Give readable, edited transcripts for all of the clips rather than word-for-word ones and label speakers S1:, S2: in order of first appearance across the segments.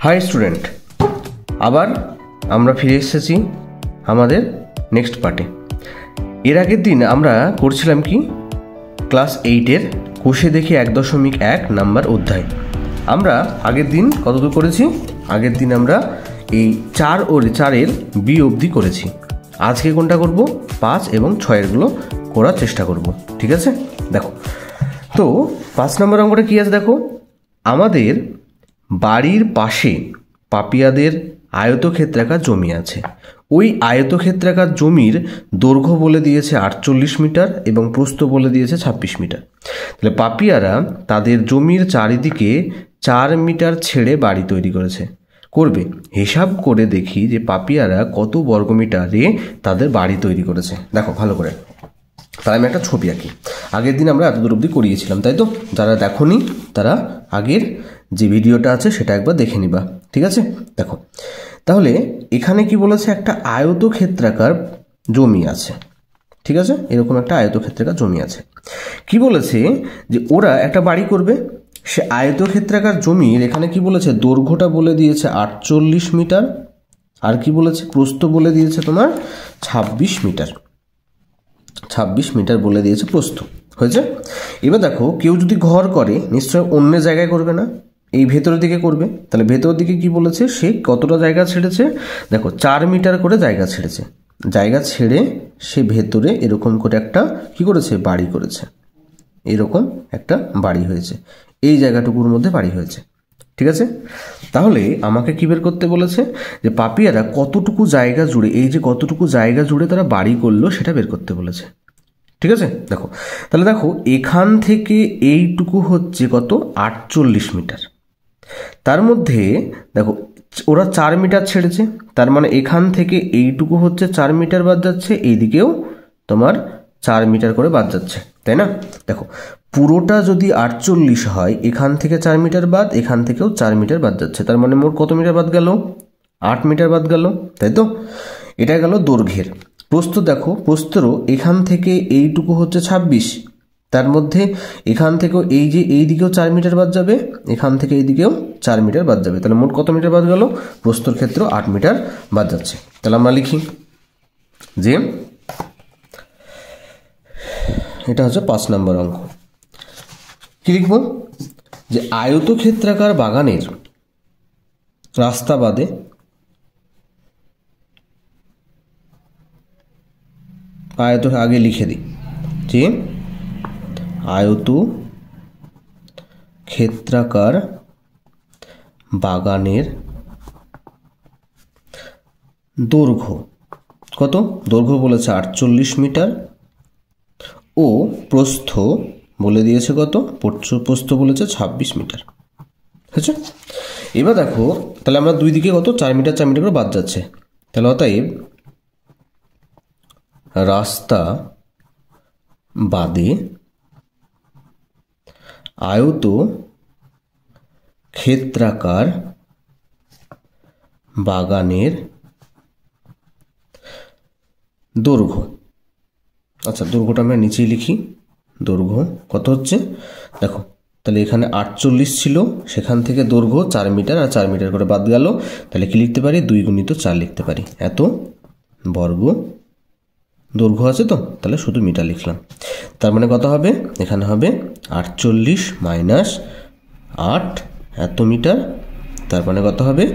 S1: High student, আবার আমরা ফিরে এসেছি আমাদের নেক্সট পার্টে। এর আগের দিন আমরা করছিলাম কি, ক্লাস 8-এর কোষে দেখি 1.1 নাম্বার অধ্যায়। আমরা আগের দিন কতদূর করেছি? আগের দিন আমরা এই 4 ও 4-এর বি অবধি করেছি। আজকে কোনটা করব? 5 এবং 6-এরগুলো করার চেষ্টা করব। ঠিক আছে, দেখো তো 5 নম্বর অঙ্কটা কী আছে দেখো। আমাদের বাড়ির পাশে পাপিয়াদের আয়তক্ষেত্রাকার জমি আছে। ওই আয়তক্ষেত্রাকার জমির দৈর্ঘ্য বলে দিয়েছে 48 মিটার এবং প্রস্থ বলে দিয়েছে 26 মিটার। তাহলে পাপিয়ারা তাদের জমির চারিদিকে 4 মিটার ছেড়ে বাড়ি তৈরি করবে। হিসাব করে দেখি যে পাপিয়ারা কত বর্গমিটারে তাদের বাড়ি তৈরি করেছে। দেখো ভালো করে, তাহলে আমি একটা ছবি আঁকি। আগের দিন আমরা এতদূর অবধি করিয়েছিলাম, তাই তো? যারা দেখোনি তারা আগের যে ভিডিওটা আছে সেটা একবার দেখে নিবা। ঠিক আছে, দেখো তাহলে এখানে কি বলেছে, একটা আয়তক্ষেত্রাকার জমি আছে। ঠিক আছে, এরকম একটা আয়তক্ষেত্রাকার জমি আছে। কি বলেছে যে ওরা একটা বাড়ি করবে। সে আয়তক্ষেত্রাকার জমির এখানে কি বলেছে, দৈর্ঘ্যটা বলে দিয়েছে 48 মিটার, আর কি বলেছে, প্রস্থ বলে দিয়েছে তোমার 26 মিটার। 26 মিটার বলে দিয়েছে প্রস্থ, হয়েছে। এবার দেখো, কেউ যদি ঘর করে নিশ্চয় অন্য জায়গায় করবে না, এই ভেতরের দিকে করবে। তাহলে ভেতরের দিকে কি বলেছে, সে কতটা জায়গা ছেড়েছে? দেখো 4 মিটার করে জায়গা ছেড়েছে। জায়গা ছেড়ে সে ভেতরে এরকম করে একটা কি করেছে, বাড়ি করেছে। এরকম একটা বাড়ি হয়েছে, এই জায়গাটুকুর মধ্যে বাড়ি হয়েছে। ঠিক আছে, তাহলে আমাকে কি বের করতে বলেছে, যে পাপিয়ারা কতটুকু জায়গা জুড়ে, এই যে কতটুকু জায়গা জুড়ে তারা বাড়ি করলো সেটা বের করতে বলেছে। ঠিক আছে, দেখো তাহলে দেখো এখান থেকে এইটুকু হচ্ছে কত, 48 মিটার। তার মধ্যে দেখো ওরা 4 মিটার ছেড়েছে, তার মানে এখান থেকে এইটুকু হচ্ছে 4 মিটার বাদ যাচ্ছে, এইদিকেও তোমার 4 মিটার করে বাদ যাচ্ছে, তাই না? দেখো পুরোটা যদি 48 হয়, এখান থেকে 4 মিটার বাদ, এখান থেকেও 4 মিটার বাদ যাচ্ছে, তার মানে মোট কত মিটার বাদ গেল? 8 মিটার বাদ গেল, তাই তো? এটা গেল দৈর্ঘ্যের। প্রস্থ দেখো, প্রস্থেরও এখান থেকে এইটুকু হচ্ছে 26, তার মধ্যে এখান থেকেও এই যে এই দিকেও 4 মিটার বাদ যাবে, এখান থেকে এই দিকেও 4 মিটার বাদ যাবে, তাহলে মোট কত মিটার বাদ গেল? প্রস্থর ক্ষেত্রেও 8 মিটার বাদ যাচ্ছে। তাহলে আমরা লিখি যে এটা হচ্ছে 5 নম্বর অঙ্ক। কি লিখব, যে আয়তক্ষেত্রাকার বাগানের রাস্তা বাদে আয়ত আগে লিখে দিই যে আয়তক্ষেত্রাকার বাগানের দৈর্ঘ্য কত? দৈর্ঘ্য বলেছে 48 মিটার ও প্রস্থ বলে দিয়েছে কত? প্রস্থ বলেছে 26 মিটার। হয়েছে। এবার দেখো তাহলে আমরা দুই দিকে কত, 4 মিটার 4 মিটার করে বাদ যাচ্ছে। তাহলে অতএব রাস্তা বাদে আয়তক্ষেত্রাকার বাগানের দৈর্ঘ্য, আচ্ছা দৈর্ঘ্যটা আমরা নিচেই লিখি। দৈর্ঘ্য কত হচ্ছে দেখো, তাহলে এখানে 48 ছিল, সেখান থেকে দৈর্ঘ্য 4 মিটার আর 4 মিটার করে বাদ গেল, তাহলে কি লিখতে পারি, 2 গুণিত 4 লিখতে পারি। এত বর্গ দৈর্ঘ্য আছে তো, তাহলে শুধু মিটার লিখলাম। তার মানে কত হবে, এখানে হবে 48 মাইনাস 8 এত মিটার, তার মানে কত হবে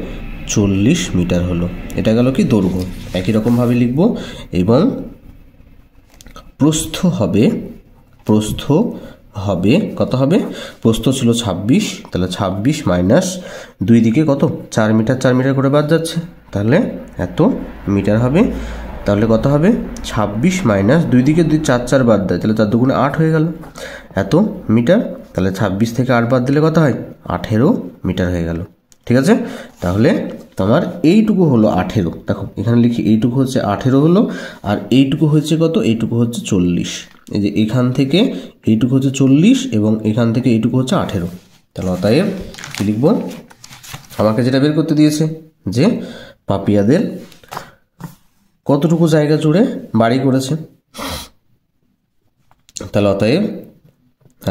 S1: 40 মিটার হলো। এটা গেল কি দৈর্ঘ্য। একই রকমভাবে লিখব এবং প্রস্থ হবে কত হবে, প্রস্থ ছিল 26, তাহলে 26 মাইনাস 2 দিকে কত, 4 মিটার 4 মিটার করে বাদ যাচ্ছে, তাহলে এত মিটার হবে। তাহলে কত হবে, 26 মাইনাস 2 দিকে 2 4 4 বাদ দেয়, তাহলে 4 দুগুণে 8 হয়ে গেল, এত মিটার। তাহলে 26 থেকে 8 বাদ দিলে কত হয়, 18 মিটার হয়ে গেল। ঠিক আছে, তাহলে তোমার এইটুকু হলো 18। দেখো এখানে লিখি, এইটুকু হচ্ছে 18 হলো, আর এইটুকু হচ্ছে কত, এইটুকু হচ্ছে 40। এই যে এখান থেকে এইটুকু হচ্ছে 40 এবং এখান থেকে এইটুকু হচ্ছে 18। তাহলে অতএব কি লিখব, আমাকে যেটা বের করতে দিয়েছে যে পাপিয়াদের কতটুকু জায়গা জুড়ে বাড়ি করেছে, তাহলে অতএব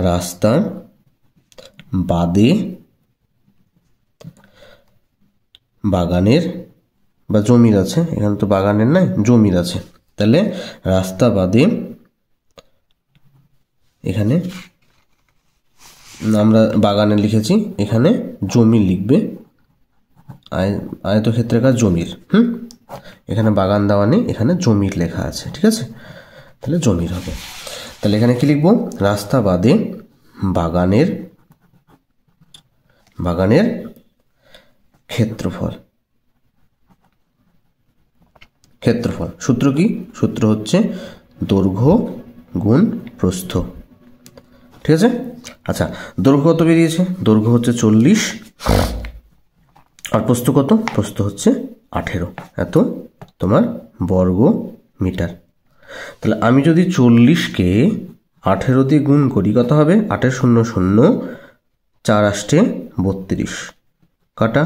S1: রাস্তা বাদে বাগানের বা জমির আছে, এখানে তো বাগানের নাই, জমির আছে, তাহলে রাস্তা বাদে এখানে আমরা বাগানে লিখেছি, এখানে জমি লিখবে, আয়তক্ষেত্রাকার জমির। এখানে বাগান দেওয়া নেই, এখানে জমির লেখা আছে, ঠিক আছে, তাহলে জমির হবে। তাহলে এখানে কি লিখবো, রাস্তা বাদে বাগানের ক্ষেত্রফল। সূত্র কি? সূত্র হচ্ছে দৈর্ঘ্য গুণ প্রস্থ, ঠিক আছে। আচ্ছা, দৈর্ঘ্য কত বেরিয়েছে? দৈর্ঘ্য হচ্ছে 40, আর প্রস্থ কত? প্রস্থ হচ্ছে 18, এত তোমার বর্গ মিটার। তাহলে আমি যদি 40কে 18 দিয়ে গুণ করি, কত হবে? 8 0 0, 4 8 32, কাটা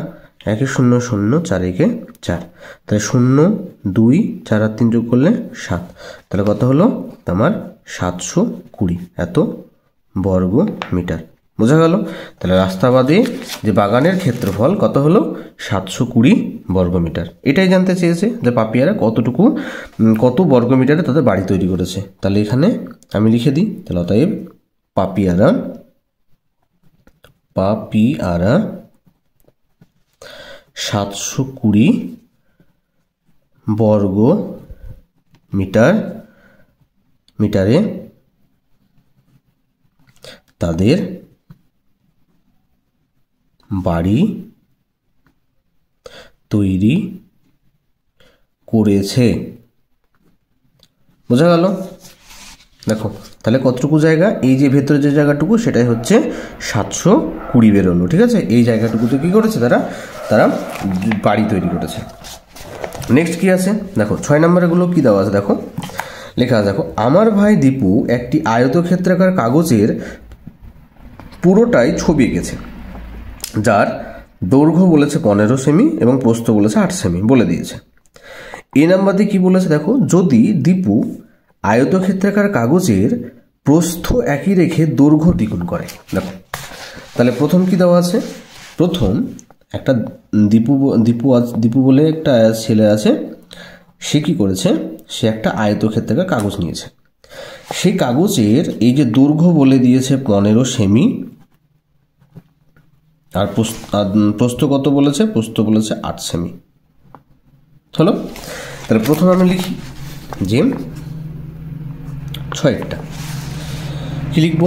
S1: 1 0 0, 4 1 4, তাহলে 0 2 4 আর 3 যোগ করলে 7, তাহলে কত হলো? তোমার 720 এত বর্গ মিটার। বোঝা গেল? তাহলে রাস্তা বাদে যে বাগানের ক্ষেত্রফল কত হলো? 720 বর্গ মিটার। এটাই জানতে চেয়েছে যে পাপিয়ারা কত বর্গ মিটারে তাদের বাড়ি তৈরি করেছে। তাহলে এখানে আমি লিখে দিই, তাহলে অতএব পাপিয়ারা 720 বর্গ মিটারে তাদের বাড়ি তৈরি করেছে। বোঝা গেল? দেখো তাহলে কতটুকু জায়গা, এই যে ভেতরে যে জায়গাটুকু সেটাই হচ্ছে 720 বেরোলো, ঠিক আছে। এই জায়গাটুকুতে কি করেছে তারা বাড়ি তৈরি করেছে। নেক্সট কি আছে দেখো, 6 নম্বরেগুলো কি দেওয়া আছে দেখো, লেখা আছে দেখো, আমার ভাই দীপু একটি আয়তক্ষেত্রাকার কাগজের পুরোটাই ছবি এঁকেছে, যার দৈর্ঘ্য বলেছে 15 সেমি এবং প্রস্থ বলেছে 8 সেমি বলে দিয়েছে। এ নাম্বার দিয়ে কি বলেছে দেখো, যদি দীপু আয়তক্ষেত্রাকার কাগজের প্রস্থ একই রেখে দৈর্ঘ্য দ্বিগুণ করে। দেখো তাহলে প্রথম কি দেওয়া আছে, প্রথম একটা দীপু বলে একটা ছেলে আছে, সে কি করেছে, সে একটা আয়তক্ষেত্রাকার কাগজ নিয়েছে, সেই কাগজের এই যে দৈর্ঘ্য বলে দিয়েছে 15 সেমি, আর প্রস্থ কত বলেছে, প্রস্থ বলেছে 8 সেমি। হলো? তাহলে প্রথম আমি লিখি যে 6টা কি লিখব,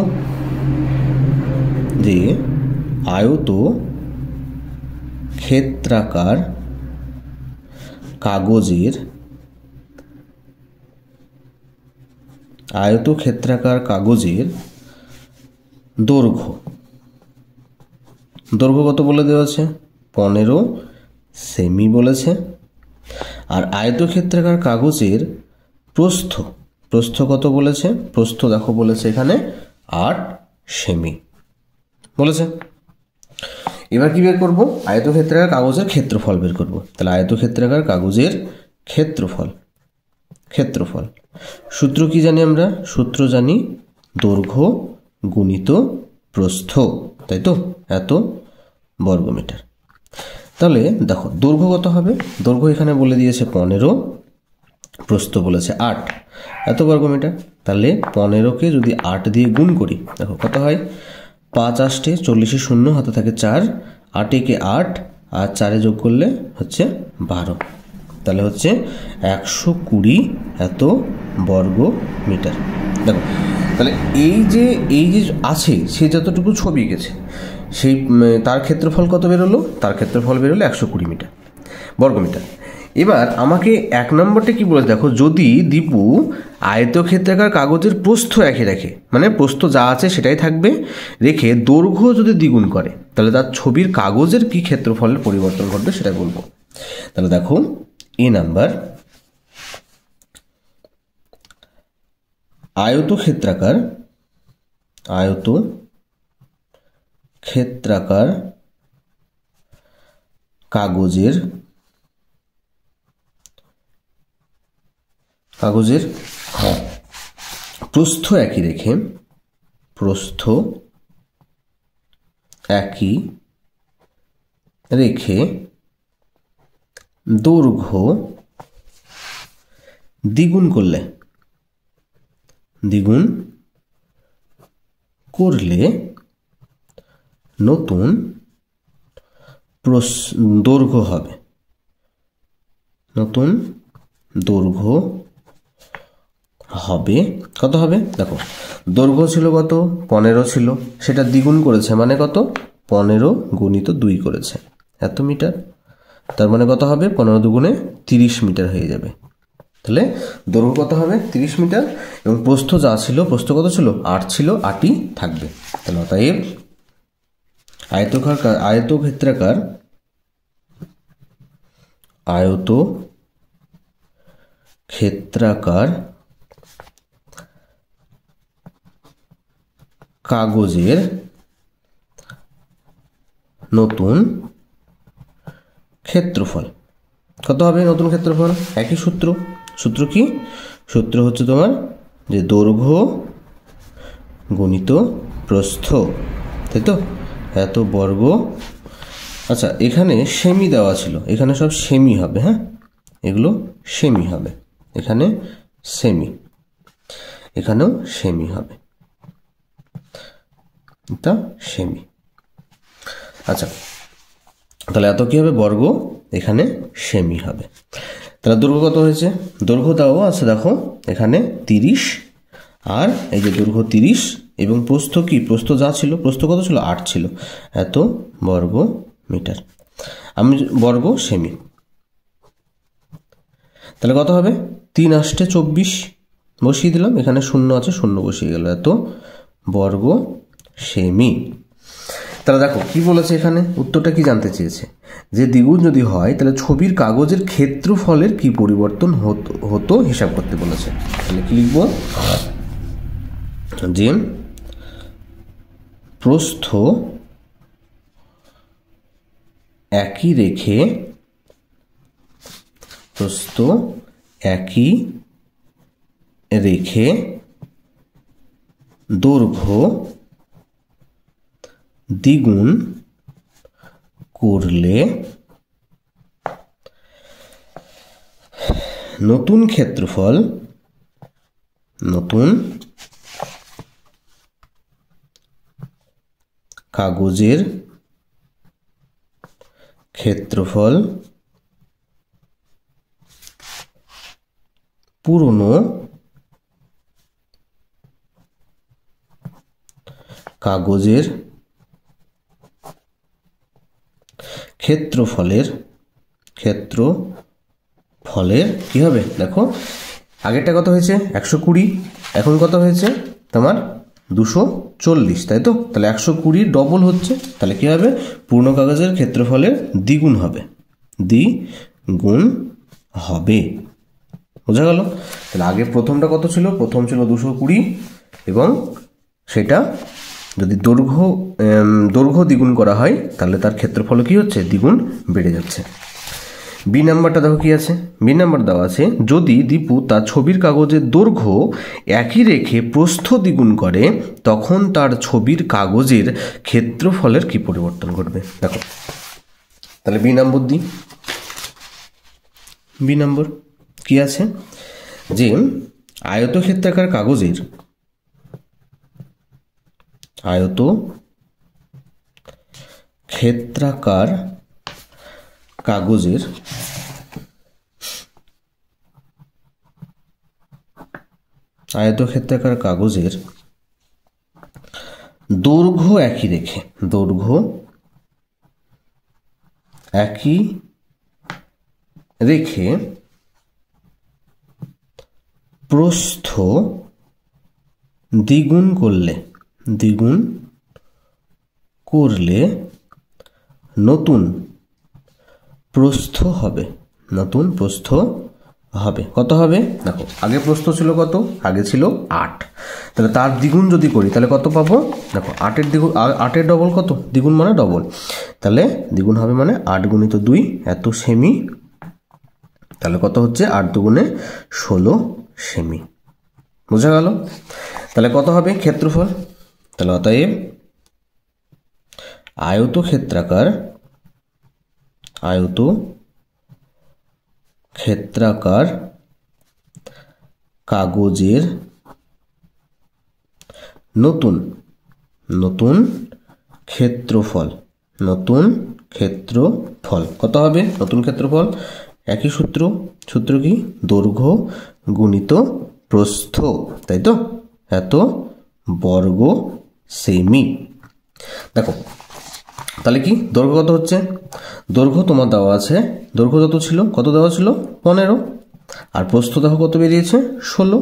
S1: যে আয়তক্ষেত্রাকার কাগজের দৈর্ঘ্য কত বলে দেওয়া আছে, 15 সেমি বলেছে, আর আয়তক্ষেত্রাকার কাগজের প্রস্থ কত বলেছে, প্রস্থ দেখো বলেছে এখানে 8 সেমি বলেছে। এবার কি বের করব, আয়তক্ষেত্রাকার কাগজের ক্ষেত্রফল বের করব। তাহলে আয়তক্ষেত্রাকার কাগজের ক্ষেত্রফল সূত্র কি জানি আমরা, সূত্র জানি দৈর্ঘ্য গুণিত প্রস্থ, তাই তো, এত বর্গ মিটার। তাহলে দেখো দৈর্ঘ্য কত হবে, দৈর্ঘ্য এখানে বলে দিয়েছে 15, প্রস্থ বলেছে 8, এত বর্গ মিটার। তাহলে 15কে যদি 8 দিয়ে গুণ করি, দেখো কত হয়, 5 8 40, 0 হাতে থাকে 4, 8 একে 8 আর 4 যোগ করলে হচ্ছে 12, তাহলে হচ্ছে 120 এত বর্গ মিটার। দেখো তাহলে এই যে আছে সে যতটুকু ছবি এঁকেছে সেই তার ক্ষেত্রফল কত বেরোলো, তার ক্ষেত্রফল বেরোলো 120 বর্গ মিটার। এবার আমাকে 1 নম্বরটা কি বলেছে দেখো, যদি দীপু আয়তক্ষেত্রাকার কাগজের প্রস্থ একই রাখে, মানে প্রস্থ যা আছে সেটাই থাকবে, রেখে দৈর্ঘ্য যদি দ্বিগুণ করে, তাহলে তার ছবির কাগজের কি ক্ষেত্রফলের পরিবর্তন ঘটবে সেটা বলবো। তাহলে দেখো এ নাম্বার, আয়তক্ষেত্রাকার কাগজের প্রস্থ একই রেখে দৈর্ঘ্য দ্বিগুণ করলে নতুন দৈর্ঘ্য হবে, কত হবে? দেখো দৈর্ঘ্য ছিল কত? 15 ছিল, সেটা দ্বিগুণ করেছে মানে কত? 15 গুণিত 2 করেছে, এত মিটার। তার মানে কত হবে? 15 দুগুণে 30 মিটার হয়ে যাবে। তাহলে দৈর্ঘ্য কত হবে? 30 মিটার। এবং প্রস্থ যা ছিল, প্রস্থ কত ছিল? 8 ছিল, 8ই থাকবে। তাহলে অতএব আয়তক্ষেত্রাকার কাগজের নতুন ক্ষেত্রফল কত হবে? নতুন ক্ষেত্রফল একই সূত্র কি? সূত্র হচ্ছে তোমার যে দৈর্ঘ্য গুণিত প্রস্থ, তাই তো? এত বর্গ। আচ্ছা, এখানে সেমি দেওয়া ছিল, এখানে সব সেমি হবে। হ্যাঁ, এগুলো সেমি হবে, এখানে সেমি, এখানেও সেমি হবে, এটা সেমি। আচ্ছা, তাহলে এত কি হবে? বর্গ, এখানে সেমি হবে। তাহলে দৈর্ঘ্য কত হয়েছে? দৈর্ঘ্য তাও আছে, দেখো এখানে 30, আর এই যে দৈর্ঘ্য 30 এবং প্রস্থ কি? প্রস্থ যা ছিল, প্রস্থ কত ছিল? 8 ছিল, এত বর্গ মিটার। আমি বর্গ সেমি, তাহলে কত হবে? 3 আষ্টে 24 বসিয়ে দিলাম, এখানে 0 আছে, 0 বসিয়ে গেল, এত বর্গ সেমি। তাহলে দেখো কি বলেছে এখানে, উত্তরটা কি জানতে চেয়েছে? যে দ্বিগুণ যদি হয় তাহলে ছবির কাগজের ক্ষেত্রফলের কি পরিবর্তন হতো হিসাব করতে বলেছে। তাহলে কি লিখব? যে প্রস্থ একই রেখে দৈর্ঘ্য দ্বিগুণ করলে নতুন ক্ষেত্রফল কাগজের ক্ষেত্রফল পুরনো কাগজের ক্ষেত্রফলের কি হবে? দেখো আগেরটা কত হয়েছে? 120, এখন কত হয়েছে তোমার? 240, তাই তো? তাহলে 120 ডবল হচ্ছে, তাহলে কি হবে? পূর্ণ কাগজের ক্ষেত্রফলের দ্বিগুণ হবে, বোঝা গেল? তাহলে আগে প্রথমটা কত ছিল? প্রথম ছিল 220, এবং সেটা যদি দৈর্ঘ্য দ্বিগুণ করা হয় তাহলে তার ক্ষেত্রফল কি হচ্ছে? দ্বিগুণ বেড়ে যাচ্ছে। বি নাম্বারটা দেখো কি আছে? বি নাম্বার দেওয়া আছে, যদি দীপু তার ছবির কাগজের দৈর্ঘ্য একই রেখে প্রস্থ দ্বিগুণ করে তখন তার ছবির কাগজের ক্ষেত্রফলের কি পরিবর্তন ঘটবে। দেখো তাহলে বি নম্বর দিই। বি নম্বর কি আছে? যে আয়তক্ষেত্রাকার কাগজের আয়তক্ষেত্রাকার কাগজের দৈর্ঘ্য একই রেখে প্রস্থ দ্বিগুণ করলে নতুন প্রস্থ হবে। কত হবে? দেখো আগে প্রস্থ ছিল কত? আগে ছিল 8, তাহলে তার দ্বিগুণ যদি করি তাহলে কত পাবো? দেখো 8-এর দ্বিগুণ, 8-এর ডবল কত? দ্বিগুণ মানে ডবল, তাহলে দ্বিগুণ হবে মানে 8 গুণিত 2 এত সেমি, তাহলে কত হচ্ছে? 8 দুগুণে 16 সেমি, বোঝা গেল? তাহলে কত হবে ক্ষেত্রফল? তাহলে অতএব আয়তক্ষেত্রাকার ক্ষেত্রাকার কাগজের নতুন নতুন ক্ষেত্রফল, নতুন ক্ষেত্রফল কত হবে? নতুন ক্ষেত্রফল একই সূত্র, সূত্র কি? দৈর্ঘ্য গুণিত প্রস্থ, তাই তো? এত বর্গ সেমি। দেখো তাহলে কি দৈর্ঘ্য কত হচ্ছে? দৈর্ঘ্য তোমার দেওয়া আছে, দৈর্ঘ্য যত ছিল, কত দেওয়া ছিল? 15। আর প্রস্থ দেখো কত বেরিয়েছে? 16।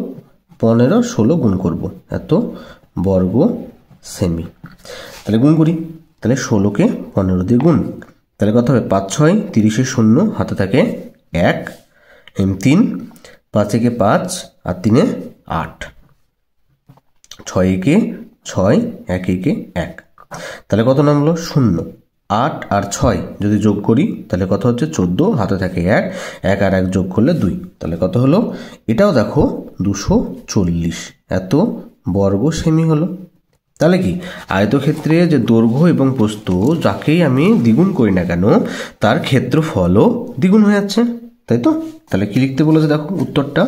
S1: 15 16 গুণ করব, এত বর্গ সেমি। তাহলে গুণ করি, তাহলে 16কে 15 দিয়ে গুণ, তাহলে কত হবে? 5 6 30 শূন্য, হাতে থাকে 1, 3 5 একে 5 আর 3 8, 6 একে 6, 1 একে 1, তাহলে কত নামলো? 0। 8 আর 6 যদি যোগ করি তাহলে কত হচ্ছে? 14, হাতে থাকে 1, 1 আর 1 যোগ করলে 2, তাহলে কত হলো? এটাও দেখো 240, এত বর্গ সেমি হলো। তাহলে কি আয়তক্ষেত্রে যে দৈর্ঘ্য এবং প্রস্থ যাকেই আমি দ্বিগুণ করি না কেন তার ক্ষেত্রফলও দ্বিগুণ হয়ে যাচ্ছে, তাই তো? তাহলে কি লিখতে বলেছে দেখো উত্তরটা,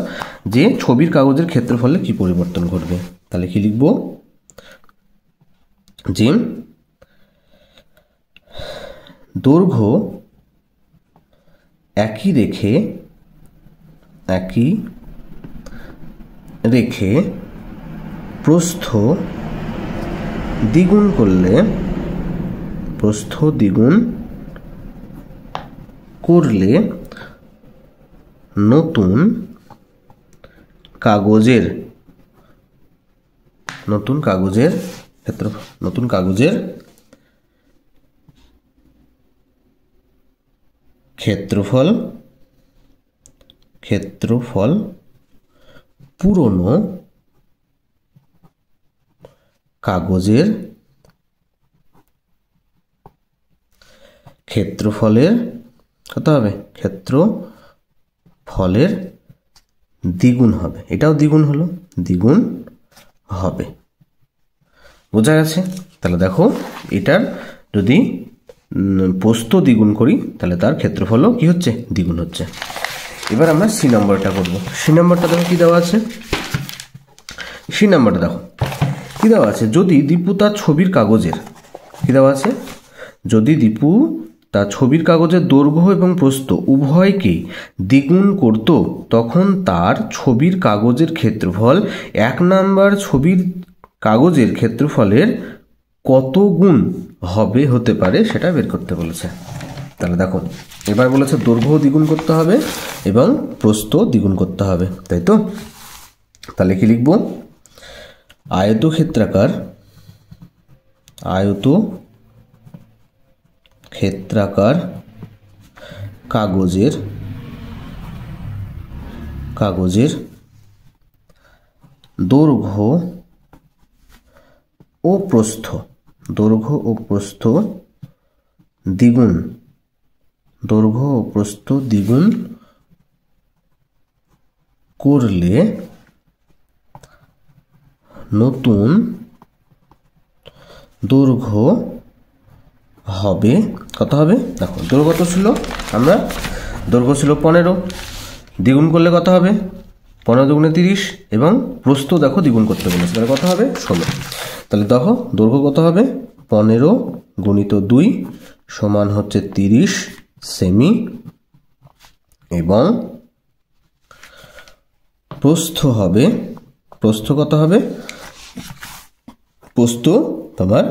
S1: যে ছবির কাগজের ক্ষেত্রফলে কি পরিবর্তন ঘটবে। তাহলে কি লিখবো? যে দৈর্ঘ্য একই রেখে প্রস্থ দ্বিগুণ করলে নতুন কাগজের ক্ষেত্রফল পুরনো কাগজের ক্ষেত্রফলের কত হবে? ক্ষেত্রফলের দ্বিগুণ হবে। এটাও দ্বিগুণ হলো, দ্বিগুণ হবে। বোঝা গেছে? তাহলে দেখো এটার যদি প্রস্থ দ্বিগুণ করি তাহলে তার ক্ষেত্রফলও কি হচ্ছে? দ্বিগুণ হচ্ছে। এবার আমরা সি নম্বরটা করব। সি নম্বরটা দেখো কি দেওয়া আছে? সি নম্বরটা দেখো কি দেওয়া আছে? যদি দীপু তার ছবির কাগজের কি দেওয়া আছে? যদি দীপু তার ছবির কাগজের দৈর্ঘ্য এবং প্রস্থ উভয়কেই দ্বিগুণ করত তখন তার ছবির কাগজের ক্ষেত্রফল 1 নাম্বার ছবির কাগজের ক্ষেত্রফলের কত গুণ হতে পারে সেটা বের করতে বলেছে। তাহলে দেখো এবার বলেছে দৈর্ঘ্য দ্বিগুণ করতে হবে এবং প্রস্থ দ্বিগুণ করতে হবে, তাই তো? তাহলে কি লিখব? আয়তক্ষেত্রাকার কাগজের দৈর্ঘ্য ও প্রস্থ দ্বিগুণ করলে নতুন দৈর্ঘ্য হবে কত হবে? দেখো দৈর্ঘ্য কত ছিল? আমরা দৈর্ঘ্য ছিল 15, দ্বিগুণ করলে কত হবে? 15 দুগুণে 30 এবং প্রস্থ দেখো দ্বিগুণ করতে বলেছে, তাহলে কত হবে? 16। তাহলে দেখো দৈর্ঘ্য কত হবে? 15 গুণিত 2 সমান হচ্ছে 30 সেমি এবং প্রস্থ কত হবে? প্রস্থ তোমার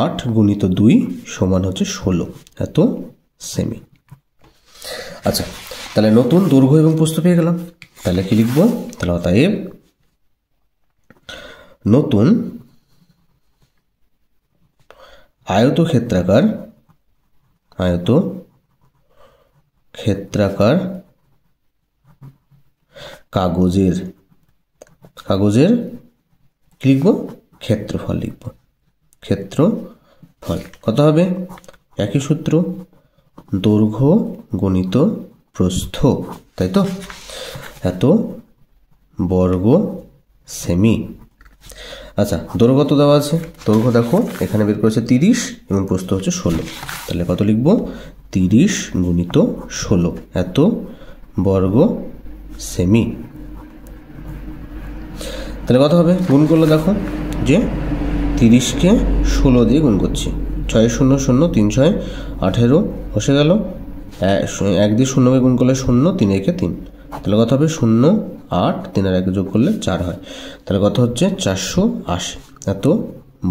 S1: 8 গুণিত 2 সমান হচ্ছে 16, এত সেমি। আচ্ছা তাহলে নতুন দৈর্ঘ্য এবং প্রস্থ পেয়ে গেলাম। তাহলে কি লিখব? তাহলে অতএব নতুন আয়তক্ষেত্রাকার কাগজের কি লিখব? ক্ষেত্রফল লিখব। ক্ষেত্রফল কত হবে? একই সূত্র, দৈর্ঘ্য গুণিত প্রস্থ, তাই তো? এত বর্গ সেমি। আচ্ছা দৈর্ঘ্য তো দেওয়া আছে, দৈর্ঘ্য দেখো এখানে বের করেছে 30 এবং প্রস্থ হচ্ছে 16, তাহলে কত লিখব? 30 গুণিত 16, এত বর্গ সেমি। তাহলে কত হবে? গুণ করলে দেখো যে 30কে 16 দিয়ে গুণ করছি, 6 0 0 3 6 18 বসে গেল, 1 দিয়ে 0কে গুণ করলে 0, 3 1 3, তাহলে কত হবে? 0 8, 3 আর 1 যোগ করলে 4 হয়, তাহলে কত হচ্ছে? 480 এত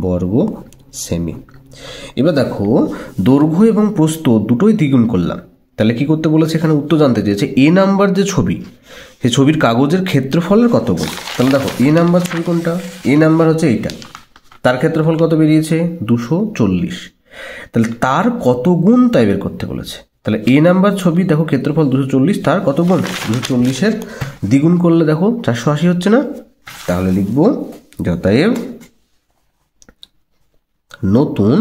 S1: বর্গ সেমি। এবার দেখো দৈর্ঘ্য এবং প্রস্থ দুটোই দ্বিগুণ করলাম, তাহলে কি করতে বলেছে? এখানে উত্তর জানতে চেয়েছে এ নাম্বার যে ছবি, সেই ছবির কাগজের ক্ষেত্রফলের কত গুণ। তাহলে দেখো এ নাম্বার ছবি কোনটা? এ নাম্বার হচ্ছে এইটা, তার ক্ষেত্রফল কত বেরিয়েছে? 240, তাহলে তার কত গুণ তাই বের করতে বলেছে। তাহলে এ নাম্বার ছবি দেখো ক্ষেত্রফল 240, তার কত গুণ? 240-এর দ্বিগুণ করলে দেখো 480 হচ্ছে না? তাহলে লিখব অতএব নতুন,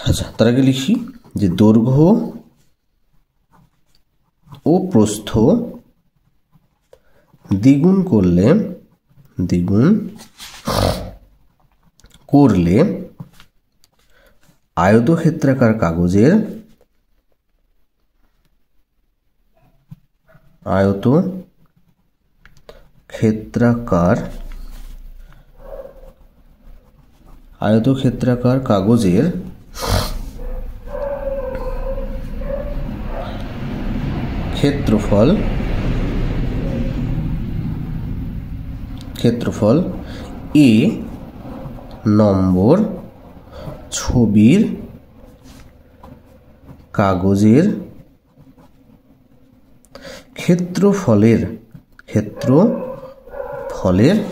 S1: আচ্ছা তার আগে লিখি যে দৈর্ঘ্য ও প্রস্থ দ্বিগুণ করলে আয়তক্ষেত্রাকার কাগজের ক্ষেত্রফল এ নম্বর ছবির কাগজের ক্ষেত্রফলের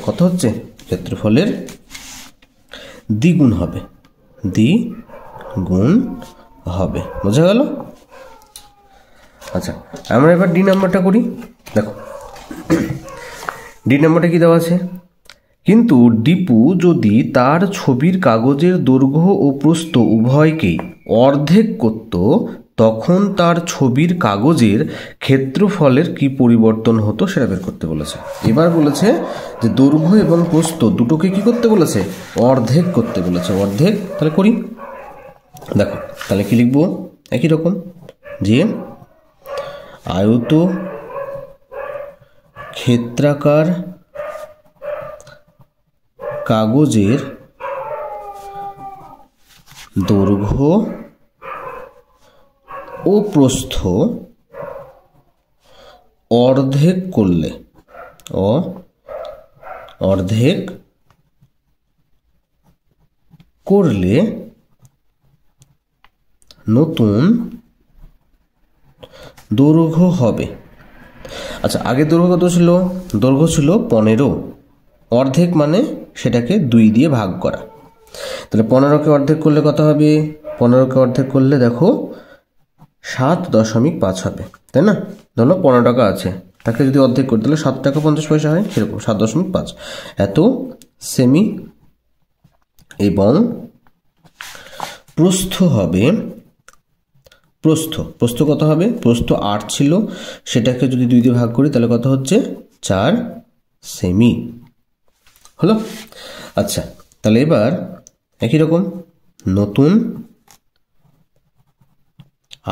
S1: কত হচ্ছে? ক্ষেত্রফলের দ্বিগুণ হবে, বোঝা গেল? আচ্ছা আমরা এবার ডি নাম্বারটা করি। দেখো ডি নাম্বারটা কি দেওয়া আছে? কিন্তু দীপু যদি তার ছবির কাগজের দৈর্ঘ্য ও প্রস্থ উভয়কেই অর্ধেক করত, তখন তার ছবির কাগজের ক্ষেত্রফলের কি পরিবর্তন হতো সেটা বের করতে বলেছে। এবার বলেছে যে দৈর্ঘ্য এবং প্রস্থ দুটোকে কি করতে বলেছে? অর্ধেক করতে বলেছে, অর্ধেক। তাহলে করি, দেখো তাহলে কি লিখবো? একই রকম যে আয়তক্ষেত্রাকার কাগজের দৈর্ঘ্য ও প্রস্থ অর্ধেক করলে নতুন দৈর্ঘ্য হবে। আচ্ছা আগে দৈর্ঘ্য কত ছিল? দৈর্ঘ্য ছিল 15, অর্ধেক মানে সেটাকে 2 দিয়ে ভাগ করা, তাহলে 15কে অর্ধেক করলে কত হবে? 15কে অর্ধেক করলে দেখো 7.5 হবে, তাই না? ধরো 15 টাকা আছে, তাকে যদি অর্ধেক করতে তাহলে 7 টাকা 50 পয়সা হয়, সেরকম 7.5 এত সেমি। এবং প্রস্থ হবে, প্রস্থ কত হবে? প্রস্থ 8 ছিল, সেটাকে যদি 2 দিয়ে ভাগ করি তাহলে কত হচ্ছে? 4 সেমি হলো। আচ্ছা তাহলে এবার একই রকম নতুন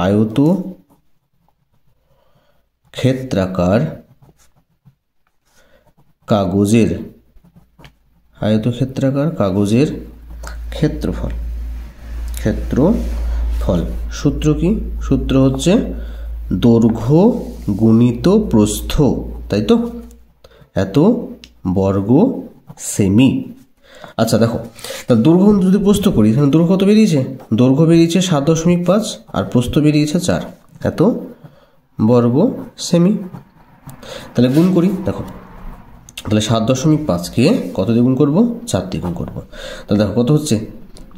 S1: আয়তক্ষেত্রাকার কাগজের ক্ষেত্রফল। সূত্র কি? সূত্র হচ্ছে দৈর্ঘ্য গুণিত প্রস্থ, তাই তো? এত বর্গ সেমি। আচ্ছা দেখো তাহলে দৈর্ঘ্য যদি প্রস্থ করি, এখানে দৈর্ঘ্য কত বেরিয়েছে? দৈর্ঘ্য বেরিয়েছে 7.5 আর প্রস্থ বেরিয়েছে 4, এত বর্গ সেমি। তাহলে গুণ করি, দেখো তাহলে 7.5কে কত দিয়ে গুণ করবো? 4 দিয়ে গুণ করবো। তাহলে দেখো কত হচ্ছে?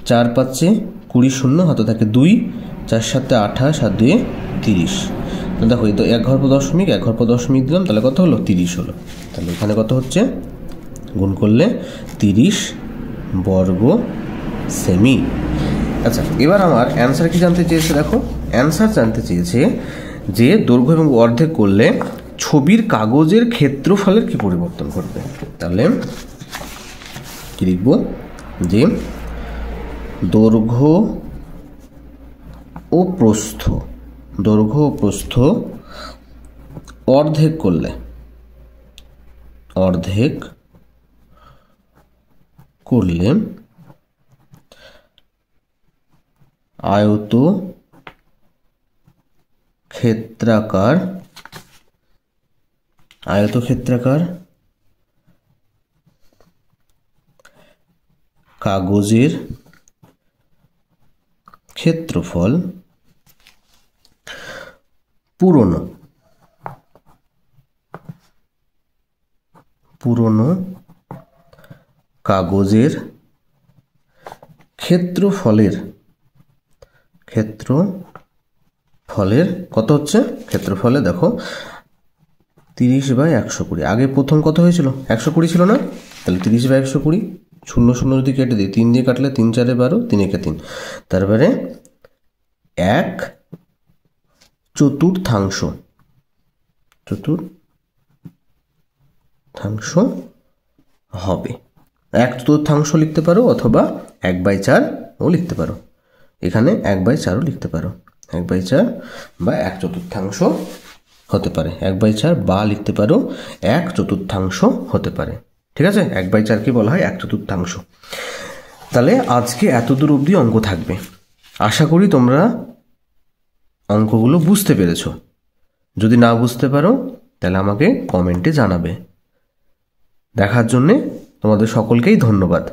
S1: 4 5 20, 0 হাতে থাকে 2, 4 7 28, 7 2 30। তাহলে দেখো এই তো 1 ঘর পর দশমিক, 1 ঘর পর দশমিক দিলাম, তাহলে কত হলো? 30 হলো। তাহলে এখানে কত হচ্ছে? গুণ করলে 30 বর্গ সেমি। আচ্ছা এবার আমার অ্যান্সার কি জানতে চেয়েছে? দেখো অ্যান্সার জানতে চেয়েছে যে দৈর্ঘ্য এবং অর্ধেক করলে ছবির কাগজের ক্ষেত্রফলের কি পরিবর্তন ঘটবে। তাহলে কি লিখব? যে দৈর্ঘ্য ও প্রস্থ দৈর্ঘ্য ও প্রস্থ অর্ধেক করলে আয়তক্ষেত্রাকার কাগজের ক্ষেত্রফল পুরনো কাগজের ক্ষেত্রফলের কত হচ্ছে? ক্ষেত্রফলে দেখো 30/120। আগে প্রথম কত হয়েছিল? 120 ছিল না? তাহলে 30/120, 0 0 যদি কেটে দিই, 3 দিয়ে কাটলে 3 4 12, 3 1 3, তারপরে 1/4 হবে। 1/4 লিখতে পারো অথবা 1/4ও লিখতে পারো। এখানে 1/4ও লিখতে পারো। 1/4 বা 1/4 হতে পারে। 1/4 বা লিখতে পারো 1/4 হতে পারে। ঠিক আছে, 1/4কে বলা হয় 1/4। তাহলে আজকে এতদূর অবধি অঙ্ক থাকবে। আশা করি তোমরা অঙ্কগুলো বুঝতে পেরেছো। যদি না বুঝতে পারো তাহলে আমাকে কমেন্টে জানাবে। দেখার জন্যে তোমাদের সকলকেই ধন্যবাদ।